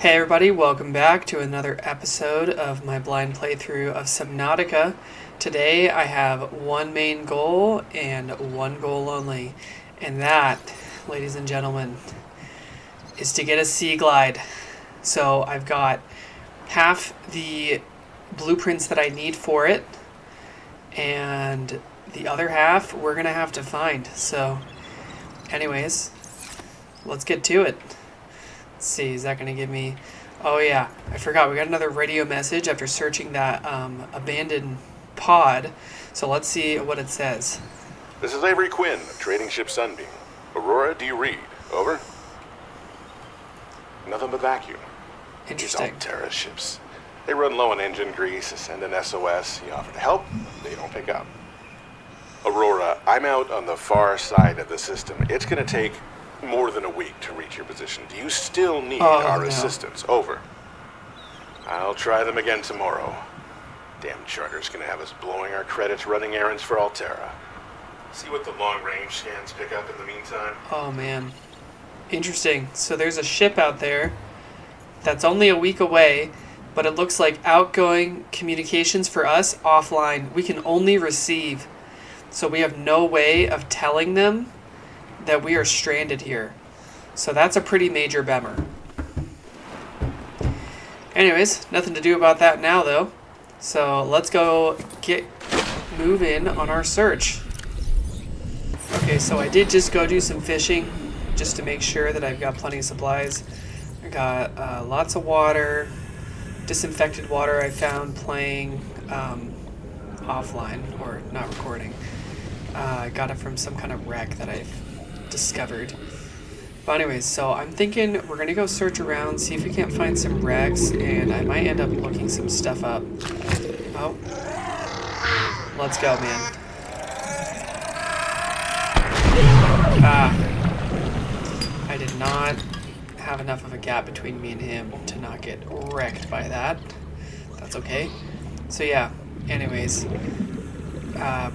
Hey everybody, welcome back to another episode of my blind playthrough of Subnautica. Today I have one main goal and one goal only, and that, ladies and gentlemen, is to get a sea glide. So I've got half the blueprints that I need for it, and the other half we're gonna have to find. So anyways, let's get to it. Let's see, is that going to give me... Oh yeah, I forgot. We got another radio message after searching that abandoned pod. So let's see what it says. This is Avery Quinn, trading ship Sunbeam. Aurora, do you read? Over. Nothing but vacuum. Interesting. These Alterra ships. They run low on engine grease, send an SOS. You offer to help, they don't pick up. Aurora, I'm out on the far side of the system. It's going to take more than a week to reach your position. Do you still need our assistance? Over. I'll try them again tomorrow. Damn charter's gonna have us blowing our credits running errands for Alterra. See what the long-range scans pick up in the meantime. Oh man. Interesting. So there's a ship out there that's only a week away, but it looks like outgoing communications for us offline. We can only receive. So we have no way of telling them that we are stranded here. So that's a pretty major bummer. Anyways, nothing to do about that now though. So let's go move in on our search. Okay, so I did just go do some fishing just to make sure that I've got plenty of supplies. I got lots of water, disinfected water I found playing offline, or not recording. I got it from some kind of wreck that I've discovered. But anyways, so I'm thinking we're gonna go search around, see if we can't find some wrecks, and I might end up looking some stuff up. Oh, let's go, man. I did not have enough of a gap between me and him to not get wrecked by that. That's okay. So yeah, anyways,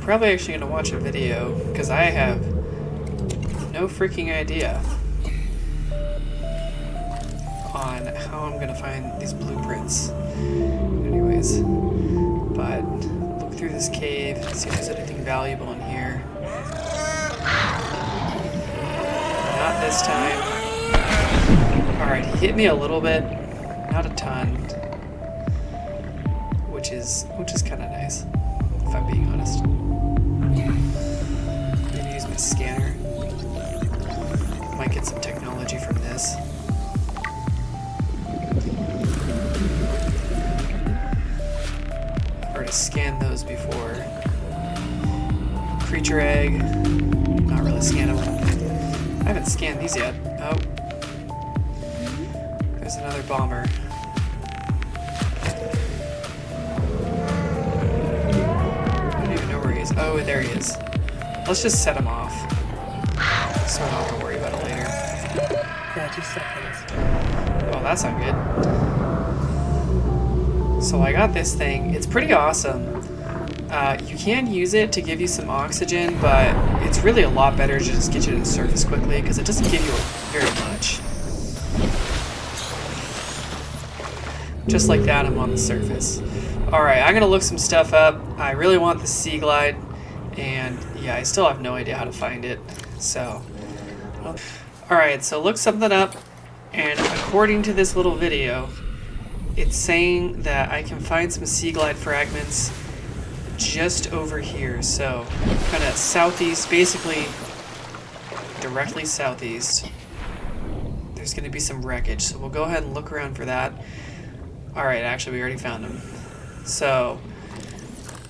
probably actually gonna watch a video because I have no freaking idea on how I'm gonna find these blueprints. Anyways, but look through this cave, see if there's anything valuable in here. Not this time. Alright, he hit me a little bit, not a ton, which is kind of nice, if I'm being honest. I'm gonna use my scanner. Might get some technology from this. I've already scanned those before. Creature egg. Not really scannable. I haven't scanned these yet. Oh. There's another bomber. I don't even know where he is. Oh, there he is. Let's just set him off, so I don't have to worry about it later. 30 seconds. Oh, that's not good. So I got this thing. It's pretty awesome. You can use it to give you some oxygen, but it's really a lot better to just get you to the surface quickly because it doesn't give you very much. Just like that, I'm on the surface. Alright, I'm going to look some stuff up. I really want the sea glide, and yeah, I still have no idea how to find it. So, alright, so look something up, and according to this little video, it's saying that I can find some sea glide fragments just over here. So, kind of southeast, basically directly southeast. There's going to be some wreckage, so we'll go ahead and look around for that. Alright, actually we already found them. So,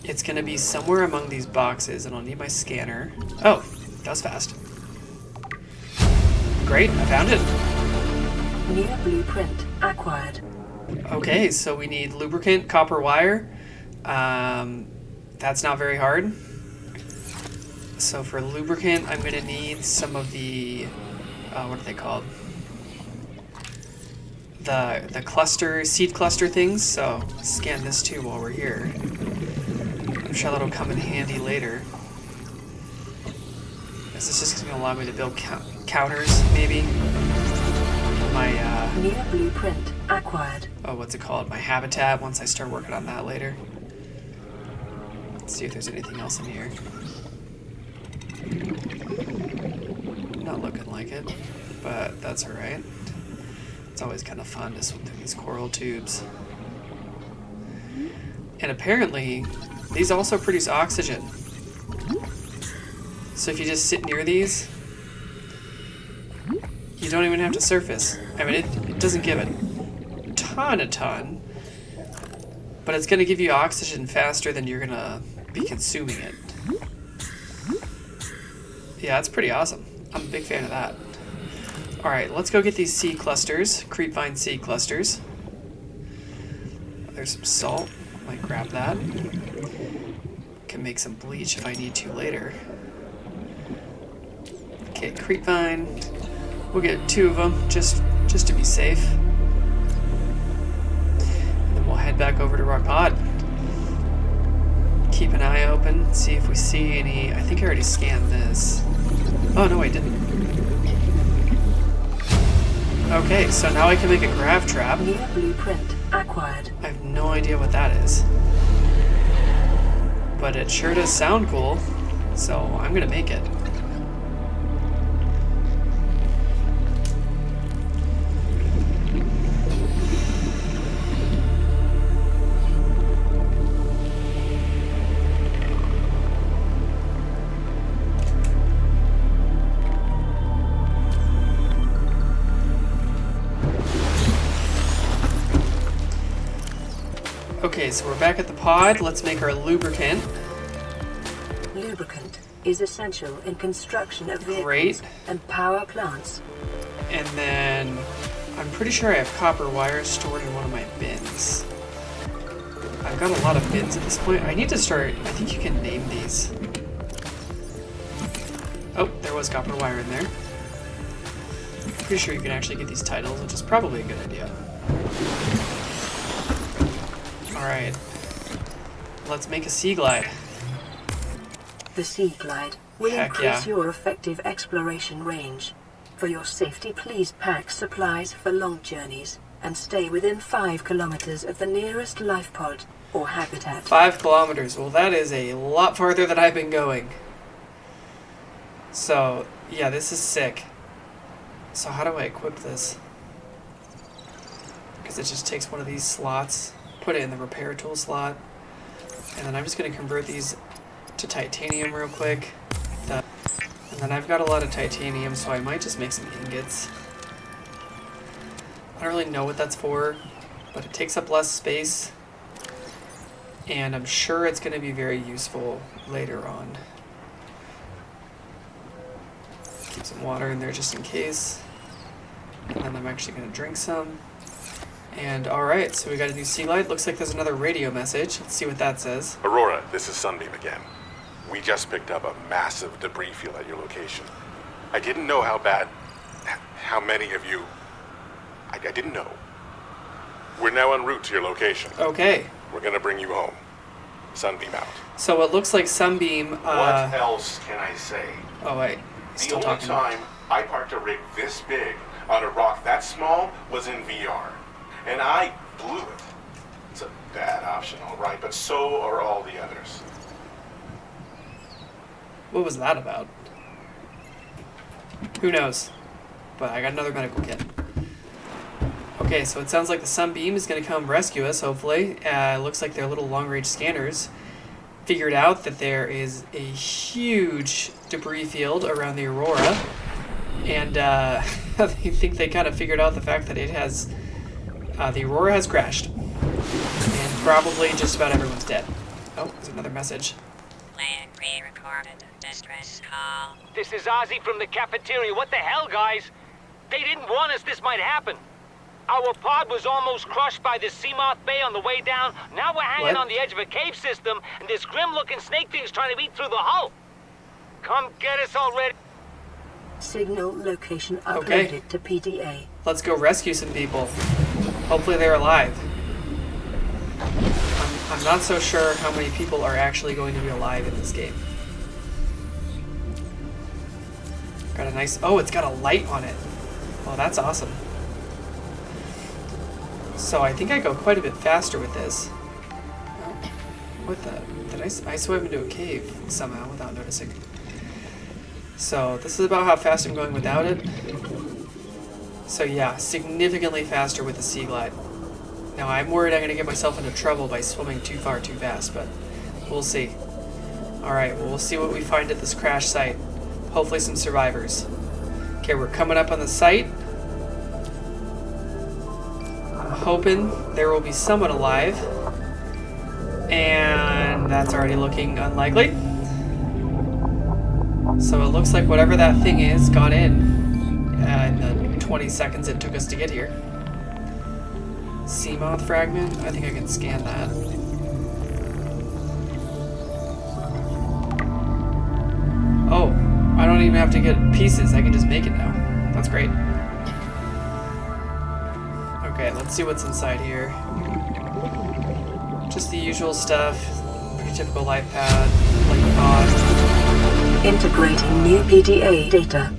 it's going to be somewhere among these boxes, and I'll need my scanner. Oh, that was fast. Great, I found it. New blueprint acquired. Okay, so we need lubricant, copper wire. That's not very hard. So for lubricant, I'm going to need some of the, what are they called? The cluster, seed cluster things. So scan this too while we're here. I'm sure that'll come in handy later. Is this just going to allow me to build counters, maybe? my, New blueprint acquired. oh, what's it called? My habitat once I start working on that later. Let's see if there's anything else in here. Not looking like it, but that's alright. It's always kind of fun to swim through these coral tubes. And apparently, these also produce oxygen. So if you just sit near these, you don't even have to surface. I mean, it doesn't give a ton, but it's going to give you oxygen faster than you're going to be consuming it. Yeah, it's pretty awesome. I'm a big fan of that. Alright, let's go get these seed clusters, creepvine seed clusters. There's some salt. Might grab that. Can make some bleach if I need to later. Okay, creepvine. We'll get 2 of them just to be safe. And then we'll head back over to our pod. Keep an eye open, see if we see any. I think I already scanned this. Oh no, I didn't. Okay, so now I can make a grav trap. New blueprint acquired. I have no idea what that is. But it sure does sound cool, so I'm gonna make it. Okay, so we're back at the pod. Let's make our lubricant. Lubricant is essential in construction of vehicles Great. and power plants. And then I'm pretty sure I have copper wire stored in one of my bins. I've got a lot of bins at this point. I need to start, I think you can name these. Oh, there was copper wire in there. Pretty sure you can actually get these titles, which is probably a good idea. Alright. Let's make a sea glide. The Sea Glide will Heck increase yeah. your effective exploration range. For your safety, please pack supplies for long journeys and stay within 5 kilometers of the nearest life pod or habitat. 5 kilometers. Well, that is a lot farther than I've been going. So, yeah, this is sick. So how do I equip this? Because it just takes one of these slots, put it in the repair tool slot, and then I'm just going to convert these to titanium real quick. And then I've got a lot of titanium, so I might just make some ingots. I don't really know what that's for, but it takes up less space, and I'm sure it's going to be very useful later on. Keep some water in there just in case. And then I'm actually going to drink some. And alright, so we got a new sea glide. Looks like there's another radio message. Let's see what that says. Aurora, this is Sunbeam again. We just picked up a massive debris field at your location. I didn't know how many of you... I didn't know. We're now en route to your location. Okay. We're gonna bring you home. Sunbeam out. So it looks like Sunbeam, What else can I say? oh wait, The still only talking. time I parked a rig this big on a rock that small was in VR. And I blew it. It's a bad option, all right, but so are all the others. What was that about? Who knows? But I got another medical kit. Okay, so it sounds like the Sunbeam is going to come rescue us, hopefully. Looks like their little long-range scanners figured out that there is a huge debris field around the Aurora. And I think they kind of figured out the fact that it has... the Aurora has crashed. And probably just about everyone's dead. Oh, there's another message. Land pre-recorded distress call. This is Ozzy from the cafeteria. What the hell, guys? They didn't warn us this might happen. Our pod was almost crushed by this seamoth bay on the way down. Now we're hanging What? on the edge of a cave system, and this grim-looking snake thing's trying to eat through the hull. Come get us already. Signal location uploaded Okay. to PDA. Let's go rescue some people. Hopefully they're alive. I'm not so sure how many people are actually going to be alive in this game. Got a nice... Oh, it's got a light on it. Oh, that's awesome. So I think I go quite a bit faster with this. Oh, what the? Did I swam into a cave somehow without noticing? So this is about how fast I'm going without it. So yeah, significantly faster with the Sea Glide. Now I'm worried I'm going to get myself into trouble by swimming too far too fast, but we'll see. Alright, well, we'll see what we find at this crash site. Hopefully some survivors. Okay, we're coming up on the site. I'm hoping there will be someone alive. And that's already looking unlikely. So it looks like whatever that thing is got in the 20 seconds it took us to get here. Seamoth fragment? I think I can scan that. Oh, I don't even have to get pieces. I can just make it now. That's great. Okay, let's see what's inside here. Just the usual stuff. Pretty typical life pad, light pod. Integrating new PDA data.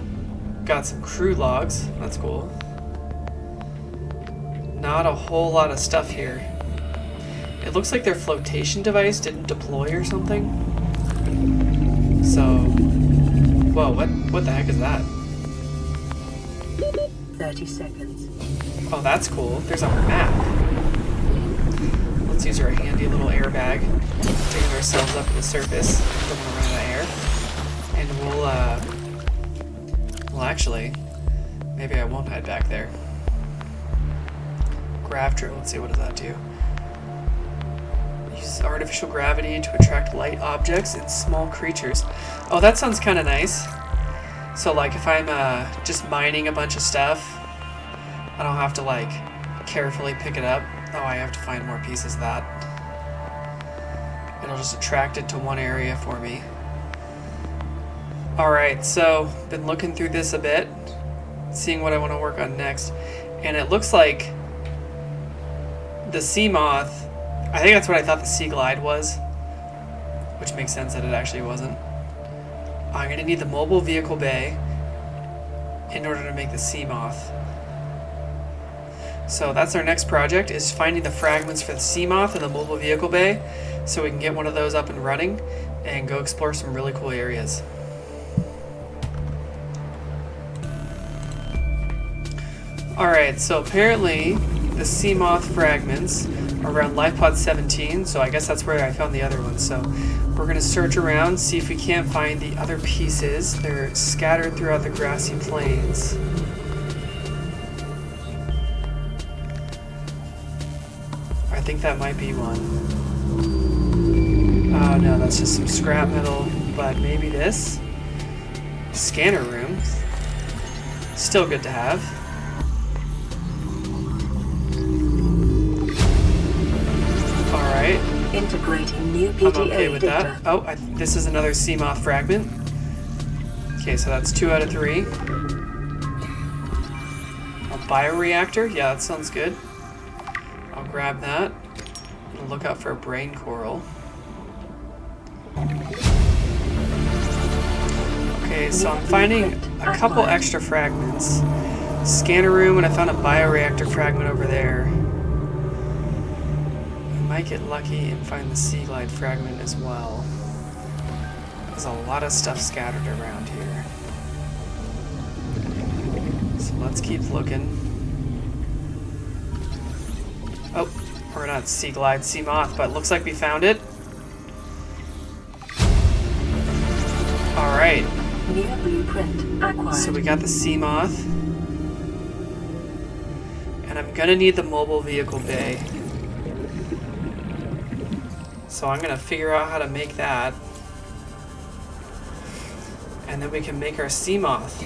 Got some crew logs. That's cool. Not a whole lot of stuff here. It looks like their flotation device didn't deploy or something. So, whoa, what the heck is that? 30 seconds. Oh, that's cool. There's a map. Let's use our handy little airbag to get ourselves up to the surface. Don't want to run out of air. And well, actually, maybe I won't head back there. Grav drill, let's see, what does that do? Use artificial gravity to attract light objects and small creatures. Oh, that sounds kind of nice. So, like, if I'm just mining a bunch of stuff, I don't have to, like, carefully pick it up. Oh, I have to find more pieces of that. It'll just attract it to one area for me. Alright, so, been looking through this a bit, seeing what I want to work on next. And it looks like the seamoth, I think that's what I thought the Sea Glide was, which makes sense that it actually wasn't. I'm going to need the mobile vehicle bay in order to make the seamoth. So that's our next project, is finding the fragments for the seamoth in the mobile vehicle bay so we can get one of those up and running and go explore some really cool areas. Alright, so apparently the seamoth fragments are around life pod 17, so I guess that's where I found the other ones. So we're going to search around, see if we can't find the other pieces. They're scattered throughout the grassy plains. I think that might be one. Oh no, that's just some scrap metal, but maybe this? Scanner room. Still good to have. Alright. Integrating new PDA I'm okay with data. that. Oh, this is another seamoth fragment. Okay, so that's 2 out of 3. A bioreactor? Yeah, that sounds good. I'll grab that. I'll look out for a brain coral. Okay, so I'm finding a couple extra fragments. Scanner room, and I found a bioreactor fragment over there. I might get lucky and find the Sea Glide fragment as well. There's a lot of stuff scattered around here. So let's keep looking. Oh, or not Sea Glide, Seamoth, but looks like we found it. Alright. New blueprint acquired. So we got the Seamoth. And I'm gonna need the mobile vehicle bay. So I'm gonna figure out how to make that. And then we can make our Seamoth.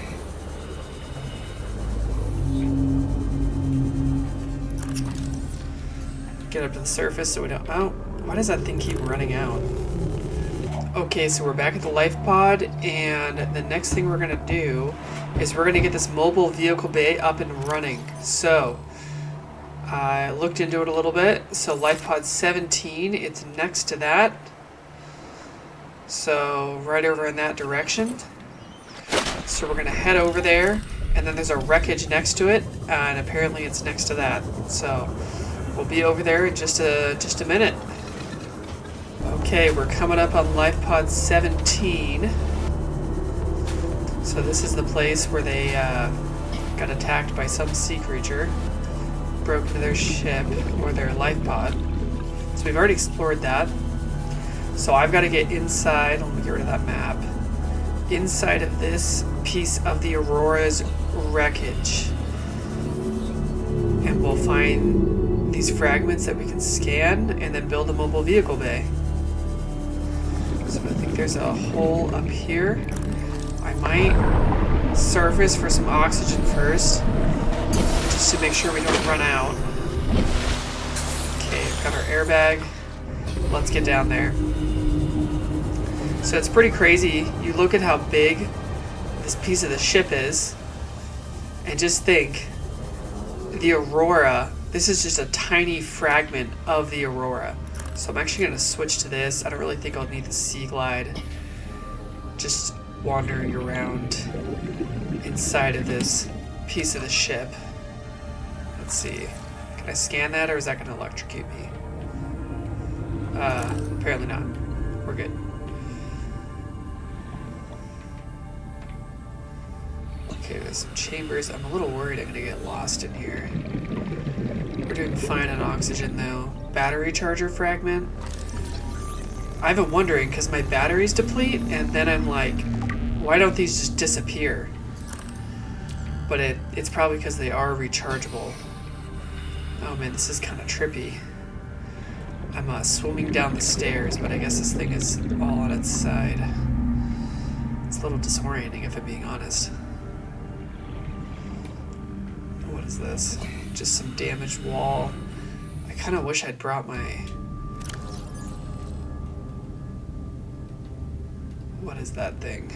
Get up to the surface so we don't... Oh, why does that thing keep running out? Okay, so we're back at the life pod, and the next thing we're gonna do is we're gonna get this mobile vehicle bay up and running. So, I looked into it a little bit. So life pod 17, it's next to that. So right over in that direction. So we're gonna head over there, and then there's a wreckage next to it, and apparently it's next to that. So we'll be over there in just a minute. Okay, we're coming up on life pod 17. So this is the place where they got attacked by some sea creature, broke into their ship or their life pod. So we've already explored that. So I've got to get inside. Let me get rid of that map. Inside of this piece of the Aurora's wreckage. And we'll find these fragments that we can scan and then build a mobile vehicle bay. So I think there's a hole up here. I might surface for some oxygen first, just to make sure we don't run out. Okay, we've got our airbag. Let's get down there. So it's pretty crazy. You look at how big this piece of the ship is, and just think, the Aurora, this is just a tiny fragment of the Aurora. So I'm actually going to switch to this. I don't really think I'll need the Sea Glide. Just wandering around inside of this piece of the ship. Let's see. Can I scan that, or is that going to electrocute me? Apparently not. We're good. Okay, there's some chambers. I'm a little worried I'm going to get lost in here. We're doing fine on oxygen, though. Battery charger fragment. I've been wondering, because my batteries deplete, and then I'm like, why don't these just disappear? But it's probably because they are rechargeable. Oh man, this is kind of trippy. I'm swimming down the stairs, but I guess this thing is all on its side. It's a little disorienting, if I'm being honest. What is this? Just some damaged wall. I kind of wish I'd brought my... What is that thing?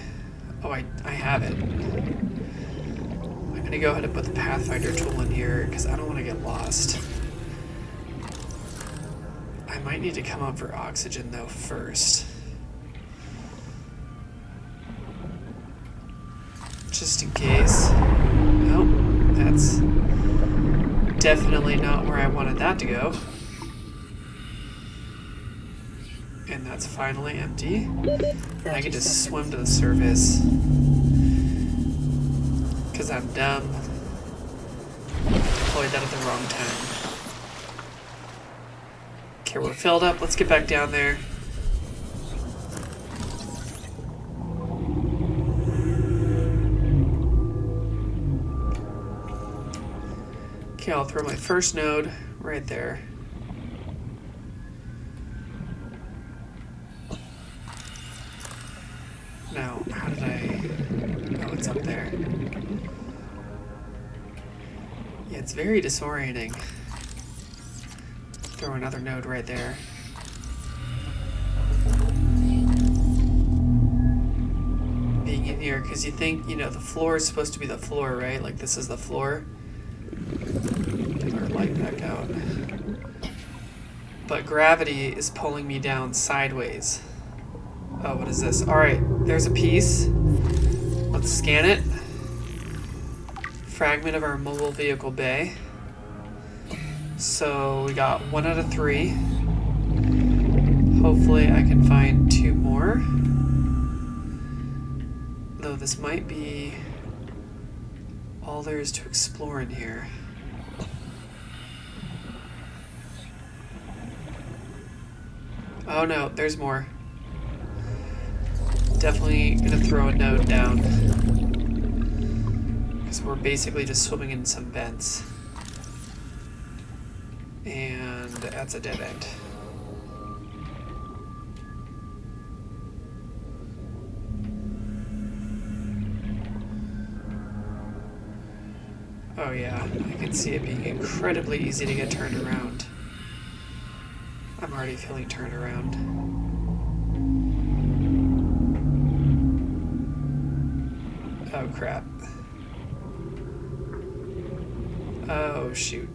Oh, I have it. I'm going to go ahead and put the Pathfinder tool in here because I don't want to get lost. I might need to come up for oxygen, though, first. Just in case. Nope, that's definitely not where I wanted that to go. And that's finally empty. I can just swim to the surface. Because I'm dumb. Deployed that at the wrong time. Okay, we're filled up. Let's get back down there. Okay, I'll throw my first node right there. Now, how did I... Oh, it's up there. Yeah, it's very disorienting. Throw another node right there. Being in here, because you think, you know, the floor is supposed to be the floor, right? Like, this is the floor. Get our light back out. But gravity is pulling me down sideways. Oh, what is this? Alright, there's a piece. Let's scan it. Fragment of our mobile vehicle bay. So we got 1 out of 3. Hopefully I can find 2 more. Though this might be all there is to explore in here. Oh no, there's more. Definitely gonna throw a node down. Because we're basically just swimming in some vents. And that's a dead end. Oh yeah, I can see it being incredibly easy to get turned around. I'm already feeling turned around. Oh crap. Oh shoot.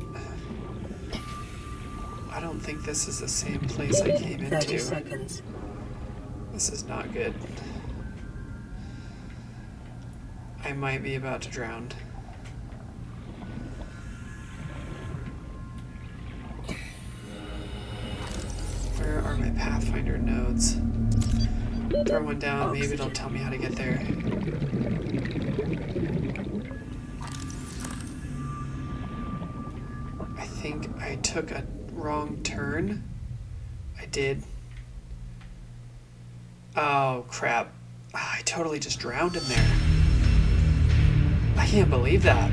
I don't think this is the same place I came into. 30 seconds. This is not good. I might be about to drown. Pathfinder nodes. Throw one down, maybe it'll tell me how to get there. I think I took a wrong turn. I did. Oh, crap. I totally just drowned in there. I can't believe that.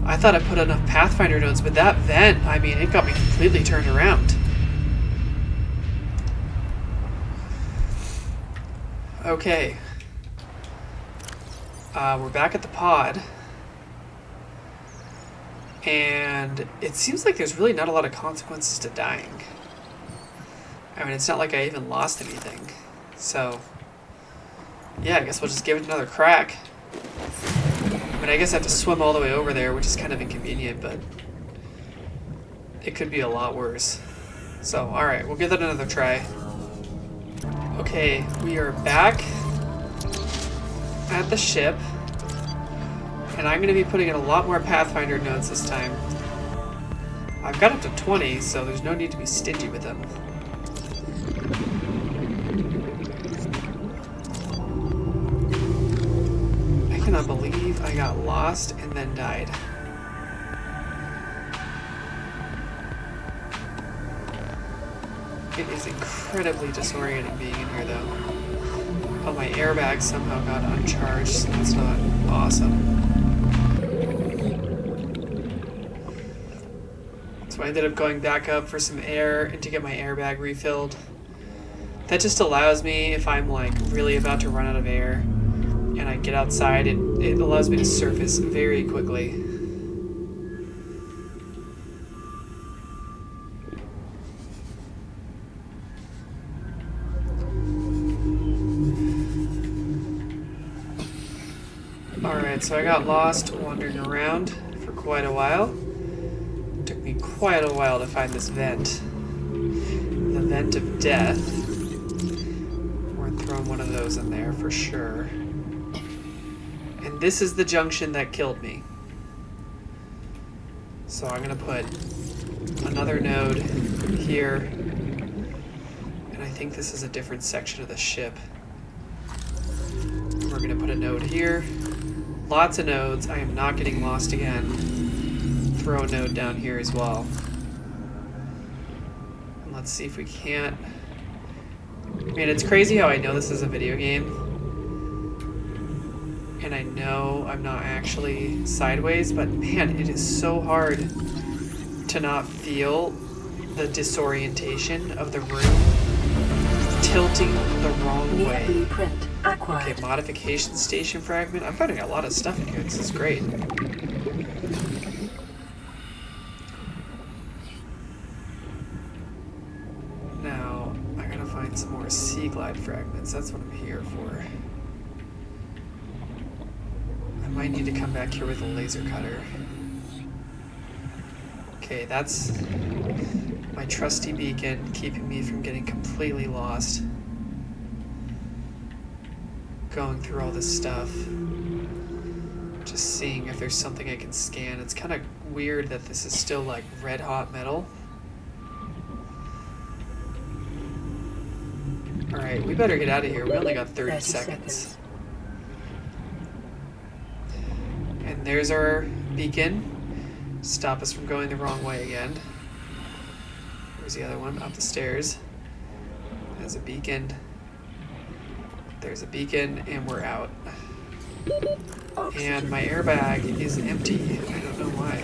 I thought I put enough Pathfinder nodes, but that vent, I mean, it got me completely turned around. Okay. We're back at the pod. And it seems like there's really not a lot of consequences to dying. I mean, it's not like I even lost anything. So, yeah, I guess we'll just give it another crack. I mean, I guess I have to swim all the way over there, which is kind of inconvenient, but it could be a lot worse. So, alright, we'll give that another try. Okay, we are back at the ship. And I'm going to be putting in a lot more Pathfinder nodes this time. I've got up to 20, so there's no need to be stingy with them. I cannot believe I got lost and then died. It is incredibly disorienting being in here, though. Oh, my airbag somehow got uncharged, so that's not awesome. So I ended up going back up for some air and to get my airbag refilled. That just allows me, if I'm like really about to run out of air and I get outside, it allows me to surface very quickly. Alright, so I got lost wandering around for quite a while. It took me quite a while to find this vent. The vent of death. We're throwing one of those in there for sure. And this is the junction that killed me. So I'm going to put another node here. And I think this is a different section of the ship. We're going to put a node here. Lots of nodes. I am not getting lost again. Throw a node down here as well. And let's see if we can't... Man, it's crazy how I know this is a video game. And I know I'm not actually sideways, but man, it is so hard to not feel the disorientation of the room tilting the wrong way. Blueprint acquired. Okay, modification station fragment. I'm finding a lot of stuff in here. This is great. Now, I gotta find some more sea glide fragments. That's what I'm here for. I might need to come back here with a laser cutter. Okay, that's my trusty beacon, keeping me from getting completely lost. Going through all this stuff. Just seeing if there's something I can scan. It's kind of weird that this is still like red hot metal. Alright, we better get out of here. We only got 30 seconds. And there's our beacon. Stop us from going the wrong way again. Where's the other one? Up the stairs. There's a beacon. There's a beacon, and we're out. And my airbag is empty. I don't know why.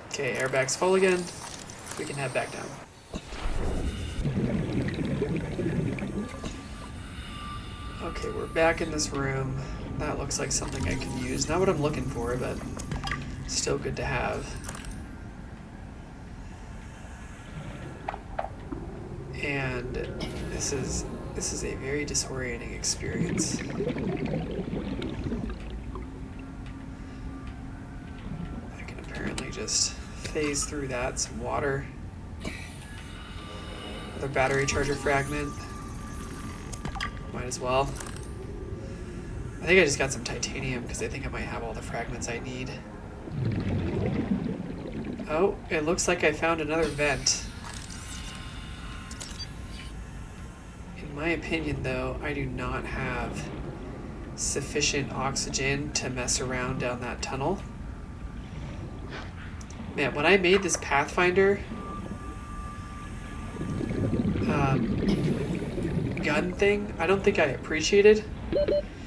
Okay, airbag's full again. We can head back down. Okay, we're back in this room. That looks like something I can use. Not what I'm looking for, but still good to have. And this is a very disorienting experience. I can apparently just phase through that. Some water. Another battery charger fragment. Might as well. I think I just got some titanium because I think I might have all the fragments I need. Oh, it looks like I found another vent. In my opinion, though, I do not have sufficient oxygen to mess around down that tunnel. Man, when I made this Pathfinder gun thing, I don't think I appreciated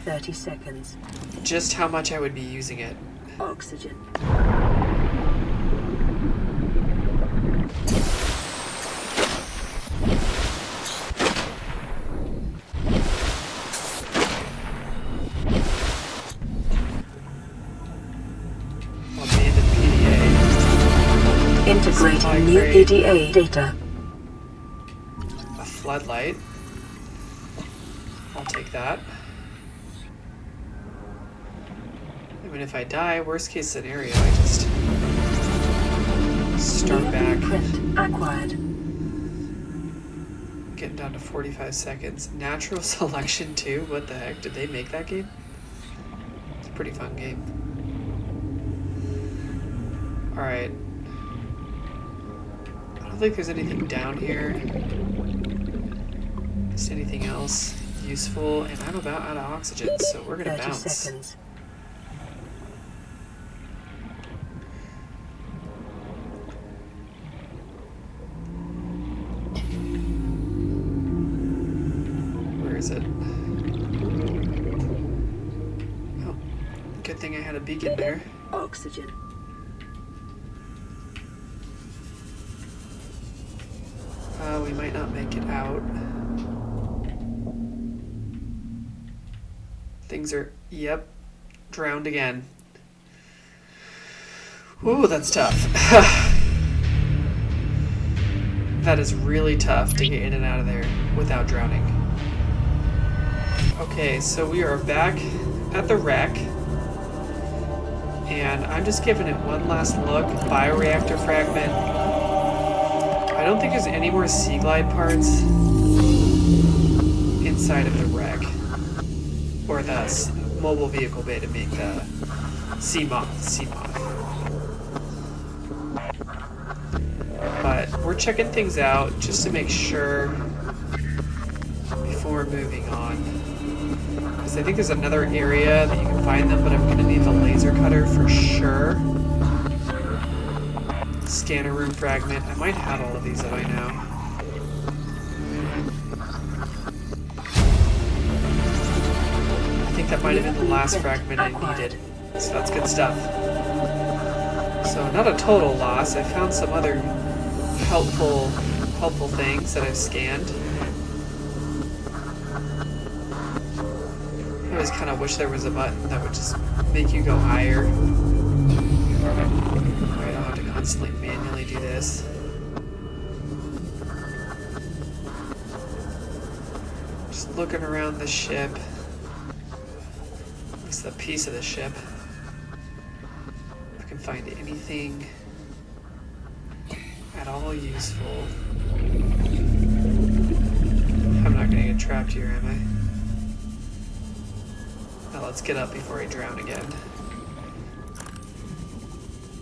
30 seconds. just how much I would be using it. Oxygen. Abandoned PDA. Integrating Supply new crate. PDA data. A floodlight. I'll take that. I mean, if I die, worst case scenario, I just start New back. blueprint acquired. Getting down to 45 seconds. Natural selection too? What the heck? Did they make that game? It's a pretty fun game. Alright. I don't think there's anything down here. Just anything else useful. And I'm about out of oxygen, so we're gonna 30 bounce. seconds. Where is it? Oh, good thing I had a beacon there. Oxygen. We might not make it out. Things are, yep, drowned again. Ooh, that's tough. That is really tough to get in and out of there without drowning. Okay, so we are back at the wreck. And I'm just giving it one last look. Bioreactor fragment. I don't think there's any more Sea Glide parts inside of the wreck. Or the mobile vehicle bay to make the seamoth. But we're checking things out just to make sure before we're moving on. Because I think there's another area that you can find them, but I'm going to need the laser cutter for sure. Scanner room fragment. I might have all of these that I know. I think that might have been the last fragment I needed. So that's good stuff. So not a total loss. I found some other helpful things that I've scanned. I always kind of wish there was a button that would just make you go higher. I don't have to constantly manually do this. Just looking around the ship. At least the piece of the ship. If I can find anything at all useful. I'm not gonna get trapped here, am I? Now let's get up before I drown again.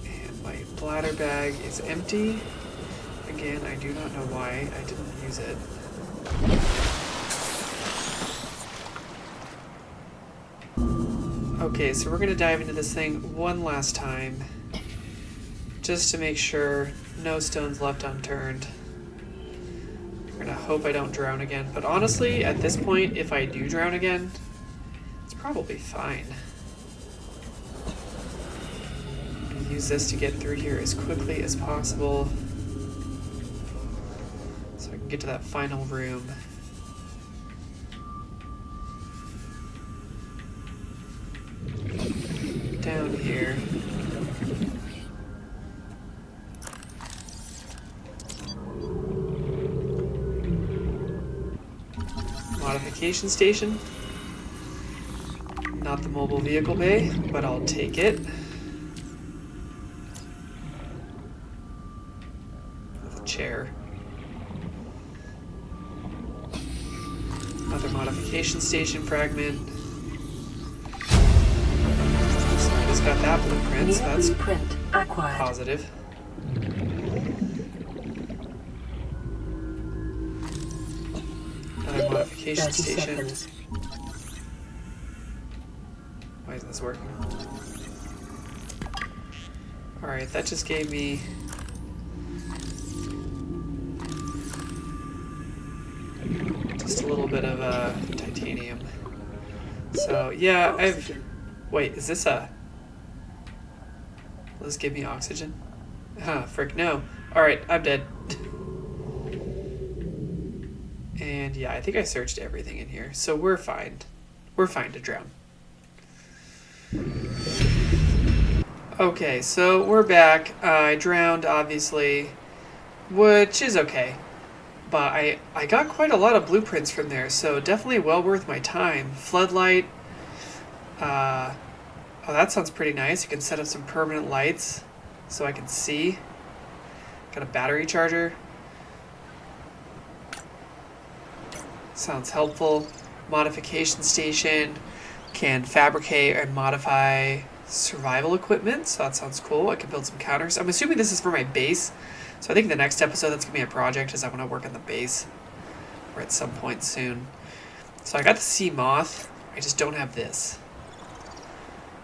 And my bladder bag is empty. Again, I do not know why I didn't use it. Okay, so we're gonna dive into this thing one last time. Just to make sure no stones left unturned. We're gonna hope I don't drown again. But honestly, at this point, if I do drown again, it's probably fine. I'm gonna use this to get through here as quickly as possible. So I can get to that final room. Down here. Modification station. Not the mobile vehicle bay, but I'll take it. With a chair. Another modification station fragment. almost got that blueprint, so New that's blueprint acquired. positive. Another modification 30 station. seconds. Why isn't this working? Alright, that just gave me... just a little bit of titanium. So, yeah, I've... Oxygen. Wait, is this a... Will this give me oxygen? Huh, frick, no. Alright, I'm dead. And yeah, I think I searched everything in here, so we're fine. We're fine to drown. Okay, so we're back. I drowned, obviously, which is okay. But I got quite a lot of blueprints from there, so definitely well worth my time. Floodlight. Oh, that sounds pretty nice. You can set up some permanent lights so I can see. Got a battery charger. Sounds helpful. Modification station. Can fabricate and modify survival equipment, so that sounds cool. I can build some counters. I'm assuming this is for my base, so I think the next episode that's going to be a project is I want to work on the base, or at some point soon. So I got the seamoth, I just don't have this.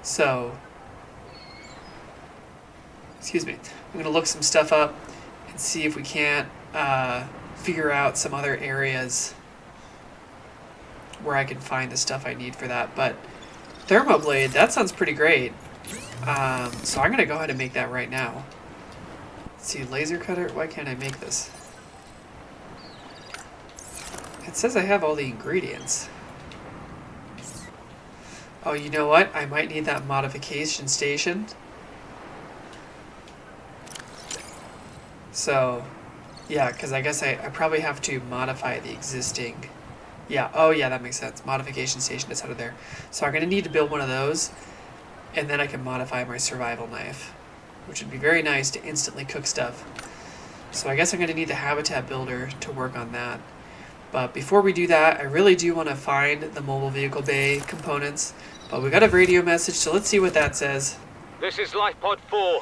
So, excuse me, I'm going to look some stuff up and see if we can't figure out some other areas where I can find the stuff I need for that. But Thermoblade, that sounds pretty great. So I'm going to go ahead and make that right now. Let's see, laser cutter, why can't I make this? It says I have all the ingredients. Oh, you know what? I might need that modification station. So, yeah, because I guess I probably have to modify the existing... Yeah, oh yeah, that makes sense. Modification station is out of there. So I'm going to need to build one of those, and then I can modify my survival knife, which would be very nice to instantly cook stuff. So I guess I'm going to need the habitat builder to work on that. But before we do that, I really do want to find the mobile vehicle bay components. But we got a radio message, so let's see what that says. This is Lifepod 4.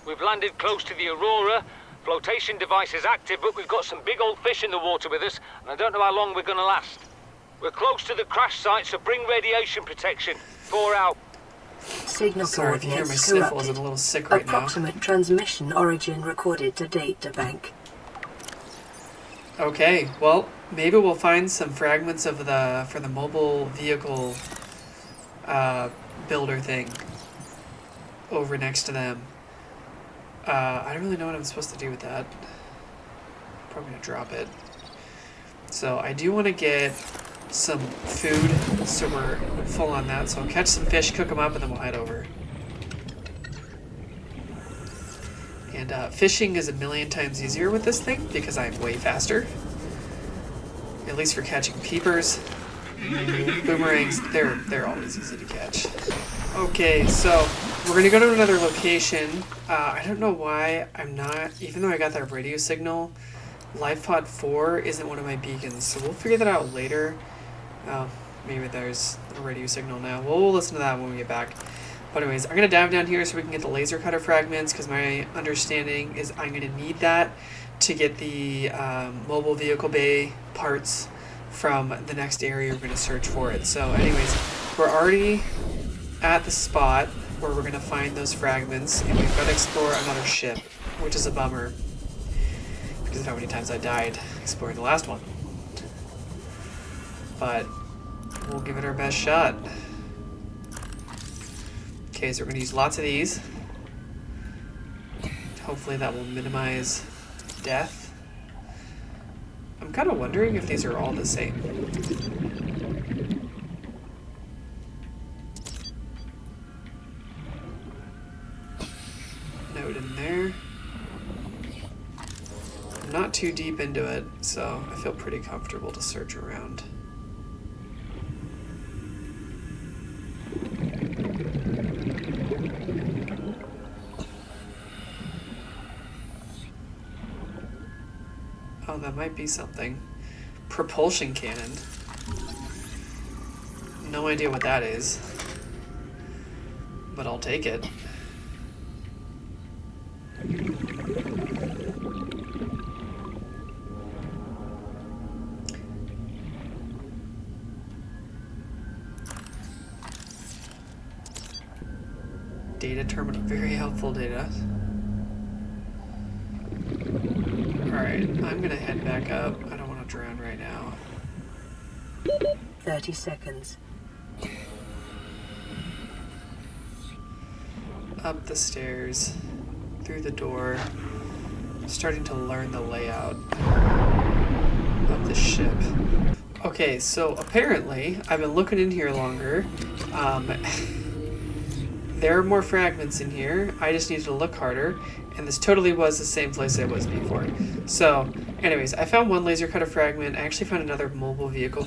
We've landed close to the Aurora. Flotation device is active, but we've got some big old fish in the water with us, and I don't know how long we're going to last. We're close to the crash site, so bring radiation protection. 4 out. Signal Sorry if you hear my coordinates sniffles, I'm corrupted. a little sick right now. Approximate transmission origin recorded to data bank. Okay, well, maybe we'll find some fragments of for the mobile vehicle builder thing over next to them. I don't really know what I'm supposed to do with that. Probably gonna drop it. So I do want to get some food, so we're full on that. So I'll catch some fish, cook them up, and then we'll head over. And fishing is a million times easier with this thing because I'm way faster. At least for catching peepers. Boomerangs, they're always easy to catch. Okay, so we're gonna go to another location. I don't know why I'm not, even though I got that radio signal, LifePod 4 isn't one of my beacons, so we'll figure that out later. Maybe there's a radio signal now. Well, we'll listen to that when we get back. But anyways, I'm gonna dive down here so we can get the laser cutter fragments, because my understanding is I'm gonna need that to get the mobile vehicle bay parts from the next area we're gonna search for it. So anyways, we're already at the spot where we're gonna find those fragments, and we've got to explore another ship, which is a bummer because of how many times I died exploring the last one. But we'll give it our best shot. Okay, so we're gonna use lots of these. Hopefully that will minimize death. I'm kind of wondering if these are all the same. Note in there. I'm not too deep into it, so I feel pretty comfortable to search around. Oh, that might be something. Propulsion cannon. No idea what that is. but I'll take it. Data terminal, very helpful data. Alright, I'm gonna head back up. I don't want to drown right now. 30 seconds. Up the stairs, through the door. I'm starting to learn the layout of the ship. Okay, so apparently, I've been looking in here longer. There are more fragments in here. I just needed to look harder, and this totally was the same place I was before. So, anyways, I found one laser cutter fragment. I actually found another mobile vehicle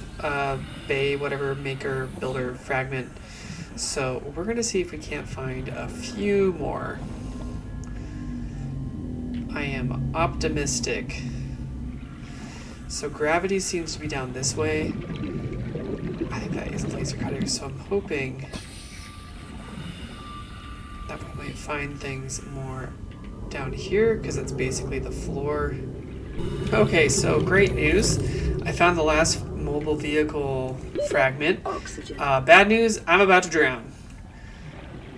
bay, whatever, maker, builder fragment. So we're gonna see if we can't find a few more. I am optimistic. So gravity seems to be down this way. I think that is a laser cutter, so I'm hoping that we might find things more down here, because it's basically the floor. Okay, so great news. I found the last mobile vehicle fragment. Oxygen. Bad news, I'm about to drown.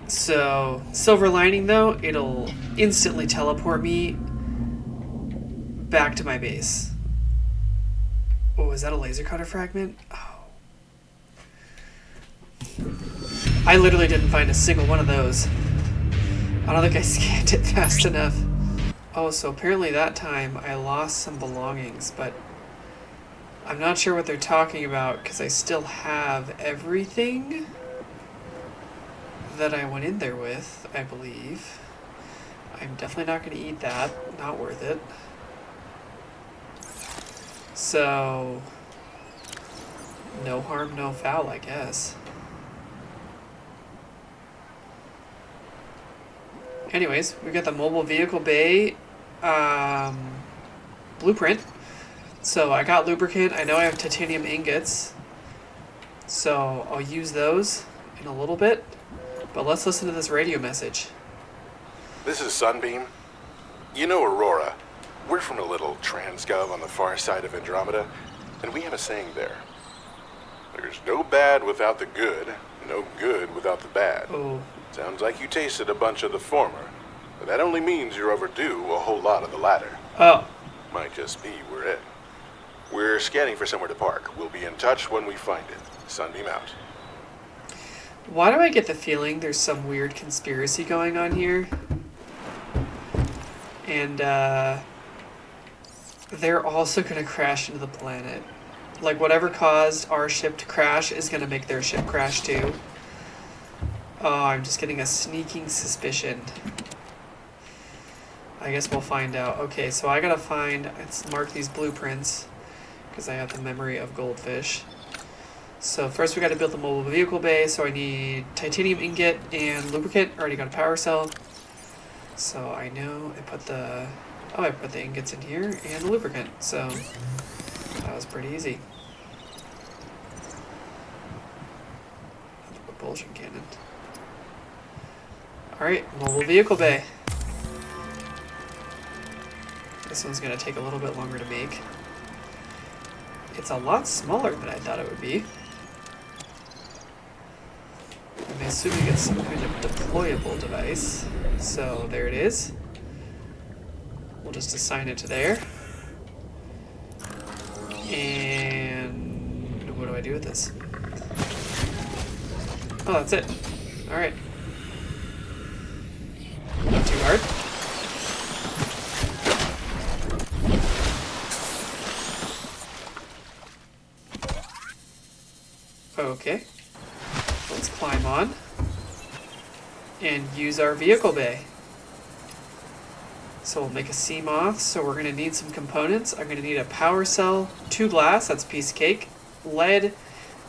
So, silver lining though, it'll instantly teleport me back to my base. Oh, is that a laser cutter fragment? Oh. I literally didn't find a single one of those. I don't think I scanned it fast enough. Oh, so apparently that time I lost some belongings, but I'm not sure what they're talking about because I still have everything that I went in there with, I believe. I'm definitely not going to eat that. Not worth it. So, no harm, no foul, I guess. Anyways, we got the mobile vehicle bay blueprint. So I got lubricant. I know I have titanium ingots. So I'll use those in a little bit. But let's listen to this radio message. This is Sunbeam. You know Aurora. We're from a little transgov on the far side of Andromeda, and we have a saying there. There's no bad without the good, no good without the bad. Oh. Sounds like you tasted a bunch of the former, but that only means you're overdue a whole lot of the latter. Oh. Might just be we're in. We're scanning for somewhere to park. We'll be in touch when we find it. Sunbeam out. Why do I get the feeling there's some weird conspiracy going on here? And, they're also going to crash into the planet. Like, whatever caused our ship to crash is going to make their ship crash too. Oh, I'm just getting a sneaking suspicion. I guess we'll find out. Okay, so I gotta find... Let's mark these blueprints, because I have the memory of goldfish. So first we gotta build the mobile vehicle bay, so I need titanium ingot and lubricant. Already got a power cell. So I know I put the... Oh, I put the ingots in here and the lubricant, so that was pretty easy. The propulsion cannon. Alright, mobile vehicle bay. This one's going to take a little bit longer to make. It's a lot smaller than I thought it would be. I'm assuming it's some kind of deployable device. So there it is. We'll just assign it to there. And what do I do with this? Oh, that's it. Alright. Not too hard. Okay. Let's climb on and use our vehicle bay. So we'll make a seamoth, so we're going to need some components. I'm going to need a power cell, 2 glass, that's a piece of cake, lead,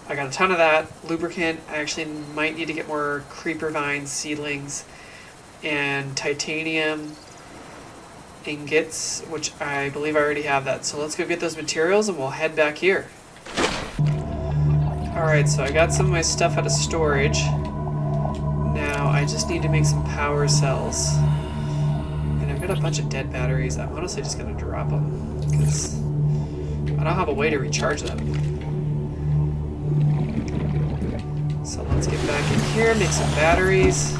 I got a ton of that, lubricant, I actually might need to get more creeper vine seedlings, and titanium ingots, which I believe I already have that. So let's go get those materials and we'll head back here. Alright, so I got some of my stuff out of storage. Now I just need to make some power cells. And I've got a bunch of dead batteries. I'm honestly just going to drop them because I don't have a way to recharge them. So let's get back in here, make some batteries.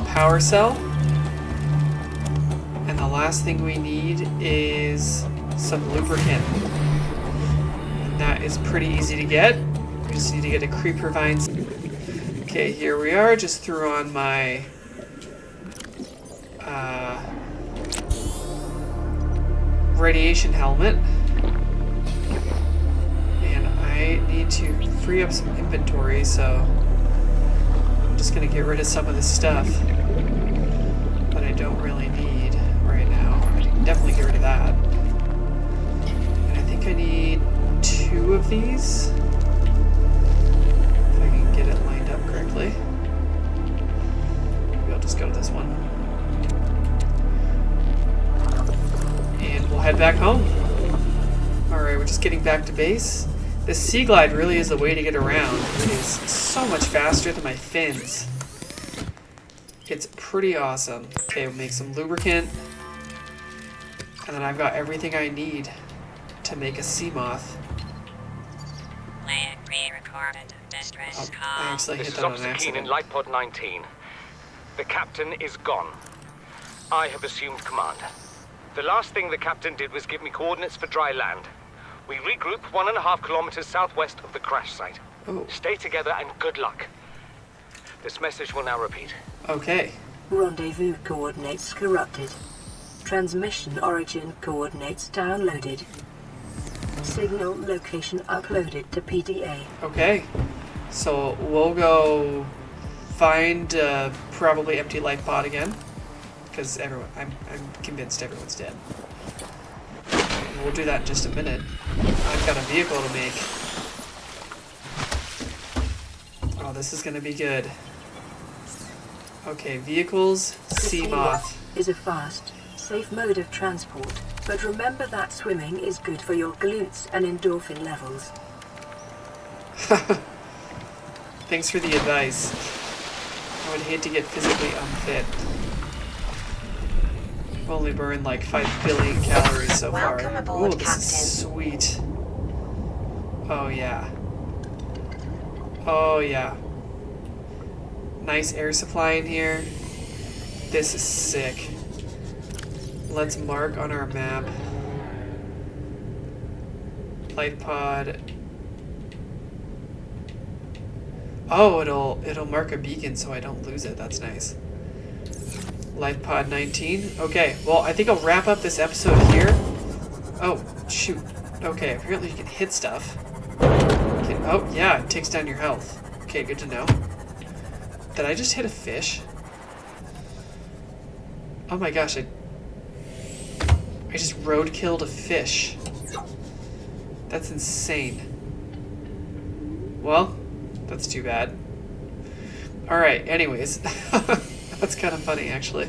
Power cell. And the last thing we need is some lubricant. And that is pretty easy to get. We just need to get a creeper vine. Okay, here we are. Just threw on my radiation helmet. And I need to free up some inventory, so I'm just going to get rid of some of this stuff that I don't really need right now. I can definitely get rid of that. And I think I need 2 of these. If I can get it lined up correctly. Maybe I'll just go to this one. And we'll head back home. Alright, we're just getting back to base. This Sea Glide really is the way to get around. It is so much faster than my fins. It's pretty awesome. Okay, we'll make some lubricant. And then I've got everything I need to make a seamoth. Land pre-recorded. Distress I call. actually This hit is that on an Officer Keen in accident. Light Pod 19. The captain is gone. I have assumed command. The last thing the captain did was give me coordinates for dry land. We regroup 1.5 kilometers southwest of the crash site. Oh, Stay together and good luck. This message will now repeat. okay. Rendezvous coordinates corrupted. Transmission origin coordinates downloaded. Signal location uploaded to PDA. Okay. So we'll go find probably empty life pod again. Because I'm convinced everyone's dead. And we'll do that in just a minute. I've got a vehicle to make. Oh, this is going to be good. Okay, vehicles, The seamoth. is a fast, safe mode of transport, but remember that swimming is good for your glutes and endorphin levels. Thanks for the advice. I would hate to get physically unfit. I've only burned like 5 billion calories so far. Welcome aboard, Oh, this is sweet. Oh yeah. Oh yeah. Nice air supply in here. This is sick. Let's mark on our map. Life pod. Oh, it'll mark a beacon so I don't lose it. That's nice. Life pod 19. Okay, well, I think I'll wrap up this episode here. Oh, shoot. Okay, apparently you can hit stuff. Oh, yeah, it takes down your health. Okay, good to know. Did I just hit a fish? Oh my gosh, I just road-killed a fish. That's insane. Well, that's too bad. Alright, anyways. That's kind of funny, actually.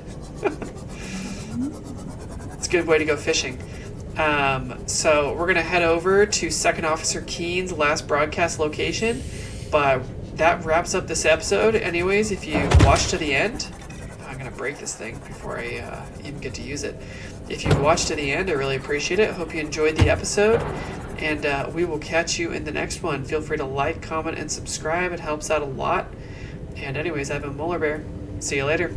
It's a good way to go fishing. So we're going to head over to Second Officer Keen's last broadcast location. But that wraps up this episode. Anyways, if you watched to the end... I'm going to break this thing before I even get to use it. If you've watched to the end, I really appreciate it. Hope you enjoyed the episode. And we will catch you in the next one. Feel free to like, comment, and subscribe. It helps out a lot. And anyways, I've been Molar Bear. See you later.